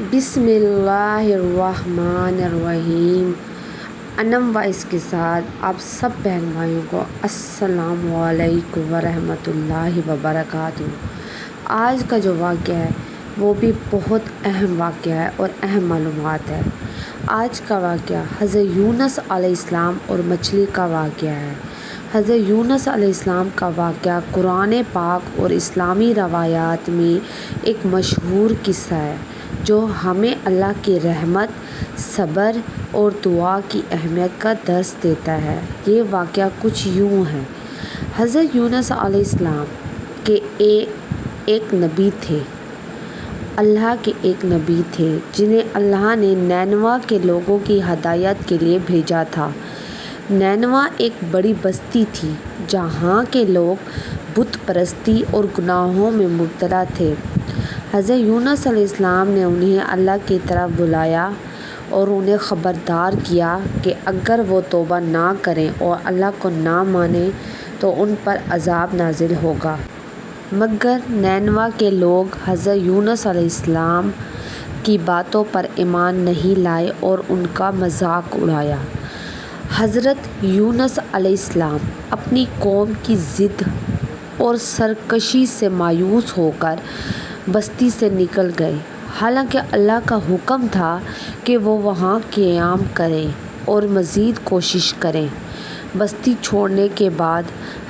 بسم اللہ الرحمن الرحیم۔ انم و اس کے ساتھ آپ سب بہن بھائیوں کو السلام علیکم ورحمۃ اللہ وبرکاتہ۔ آج کا جو واقعہ ہے وہ بھی بہت اہم واقعہ ہے اور اہم معلومات ہے۔ آج کا واقعہ حضرت یونس علیہ السلام اور مچھلی کا واقعہ ہے۔ حضرت یونس علیہ السلام کا واقعہ قرآن پاک اور اسلامی روایات میں ایک مشہور قصہ ہے جو ہمیں اللہ کی رحمت، صبر اور دعا کی اہمیت کا درس دیتا ہے۔ یہ واقعہ کچھ یوں ہے۔ حضرت یونس علیہ السلام کے ایک نبی تھے۔ اللہ کے ایک نبی تھے جنہیں اللہ نے نینوا کے لوگوں کی ہدایت کے لیے بھیجا تھا۔ نینوا ایک بڑی بستی تھی جہاں کے لوگ بت پرستی اور گناہوں میں مبتلا تھے۔ حضرت یونس علیہ السلام نے انہیں اللہ کی طرف بلایا اور انہیں خبردار کیا کہ اگر وہ توبہ نہ کریں اور اللہ کو نہ مانیں تو ان پر عذاب نازل ہوگا۔ مگر نینوا کے لوگ حضرت یونس علیہ السلام کی باتوں پر ایمان نہیں لائے اور ان کا مذاق اڑایا۔ حضرت یونس علیہ السلام اپنی قوم کی ضد اور سرکشی سے مایوس ہو کر بستی سے نکل گئے، حالانکہ اللہ کا حکم تھا کہ وہ وہاں قیام کریں اور مزید کوشش کریں۔ بستی چھوڑنے کے بعد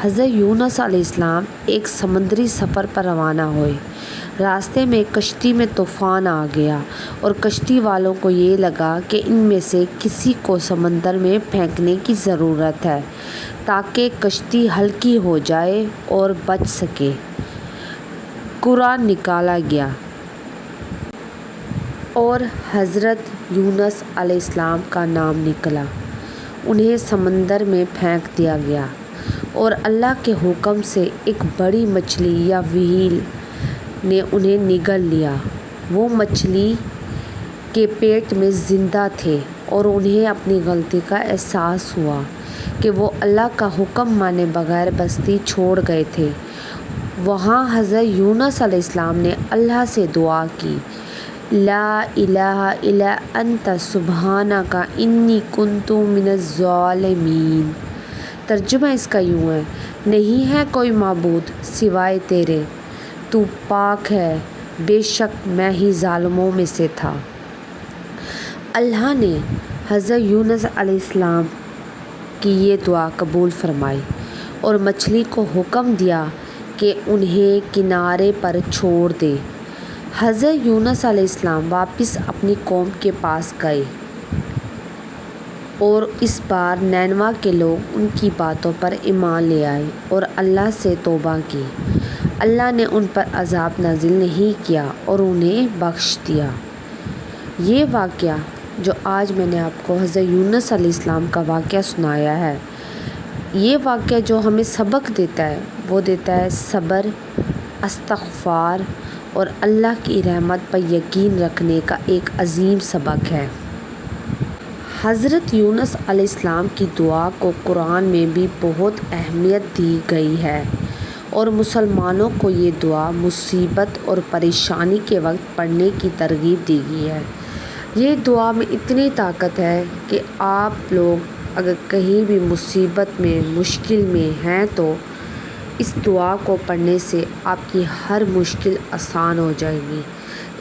حضرت یونس علیہ السلام ایک سمندری سفر پر روانہ ہوئے۔ راستے میں کشتی میں طوفان آ گیا اور کشتی والوں کو یہ لگا کہ ان میں سے کسی کو سمندر میں پھینکنے کی ضرورت ہے تاکہ کشتی ہلکی ہو جائے اور بچ سکے۔ قرآن نکالا گیا اور حضرت یونس علیہ السلام کا نام نکلا۔ انہیں سمندر میں پھینک دیا گیا اور اللہ کے حکم سے ایک بڑی مچھلی یا وہیل نے انہیں نگل لیا۔ وہ مچھلی کے پیٹ میں زندہ تھے اور انہیں اپنی غلطی کا احساس ہوا کہ وہ اللہ کا حکم مانے بغیر بستی چھوڑ گئے تھے۔ وہاں حضرت یونس علیہ السلام نے اللہ سے دعا کی، لا الہ الا انت سبحانک انی کنت من الظالمین۔ ترجمہ اس کا یوں ہے، نہیں ہے کوئی معبود سوائے تیرے، تو پاک ہے، بے شک میں ہی ظالموں میں سے تھا۔ اللہ نے حضرت یونس علیہ السلام کی یہ دعا قبول فرمائی اور مچھلی کو حکم دیا کہ انہیں کنارے پر چھوڑ دے۔ حضرت یونس علیہ السلام واپس اپنی قوم کے پاس گئے اور اس بار نینوا کے لوگ ان کی باتوں پر ایمان لے آئے اور اللہ سے توبہ کی۔ اللہ نے ان پر عذاب نازل نہیں کیا اور انہیں بخش دیا۔ یہ واقعہ جو آج میں نے آپ کو حضرت یونس علیہ السلام کا واقعہ سنایا ہے، یہ واقعہ جو ہمیں سبق دیتا ہے وہ دیتا ہے صبر، استغفار اور اللہ کی رحمت پر یقین رکھنے کا ایک عظیم سبق ہے۔ حضرت یونس علیہ السلام کی دعا کو قرآن میں بھی بہت اہمیت دی گئی ہے اور مسلمانوں کو یہ دعا مصیبت اور پریشانی کے وقت پڑھنے کی ترغیب دی گئی ہے۔ یہ دعا میں اتنی طاقت ہے کہ آپ لوگ اگر کہیں بھی مصیبت میں، مشکل میں ہیں تو اس دعا کو پڑھنے سے آپ کی ہر مشکل آسان ہو جائے گی۔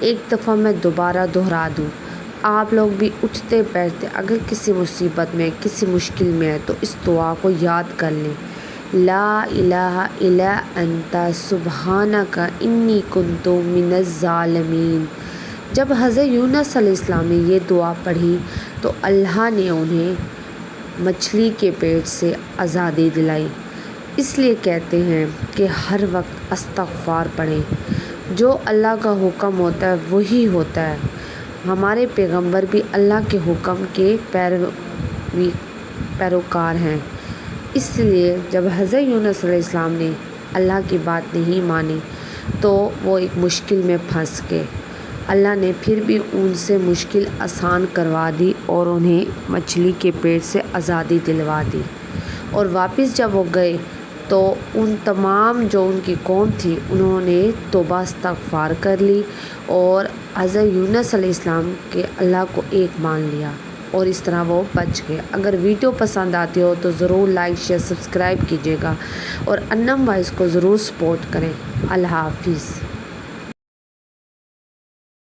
ایک دفعہ میں دوبارہ دہرا دوں، آپ لوگ بھی اٹھتے بیٹھتے اگر کسی مصیبت میں، کسی مشکل میں ہے تو اس دعا کو یاد کر لیں، لا الہ الا انت سبحانک انی کنت من الظالمین۔ جب حضرت یونس علیہ السلام نے یہ دعا پڑھی تو اللہ نے انہیں مچھلی کے پیٹ سے آزادی دلائی۔ اس لیے کہتے ہیں کہ ہر وقت استغفار پڑھیں۔ جو اللہ کا حکم ہوتا ہے وہی ہوتا ہے۔ ہمارے پیغمبر بھی اللہ کے حکم کے پیروکار ہیں۔ اس لیے جب حضرت یونس علیہ السلام نے اللہ کی بات نہیں مانی تو وہ ایک مشکل میں پھنس گئے۔ اللہ نے پھر بھی ان سے مشکل آسان کروا دی اور انہیں مچھلی کے پیٹ سے آزادی دلوا دی، اور واپس جب وہ گئے تو ان تمام جو ان کی قوم تھی انہوں نے توبہ استغفار کر لی اور حضرت یونس علیہ السلام کے اللہ کو ایک مان لیا، اور اس طرح وہ بچ گئے۔ اگر ویڈیو پسند آتی ہو تو ضرور لائک شیئر سبسکرائب کیجیے گا اور انم وائس کو ضرور سپورٹ کریں۔ اللہ حافظ۔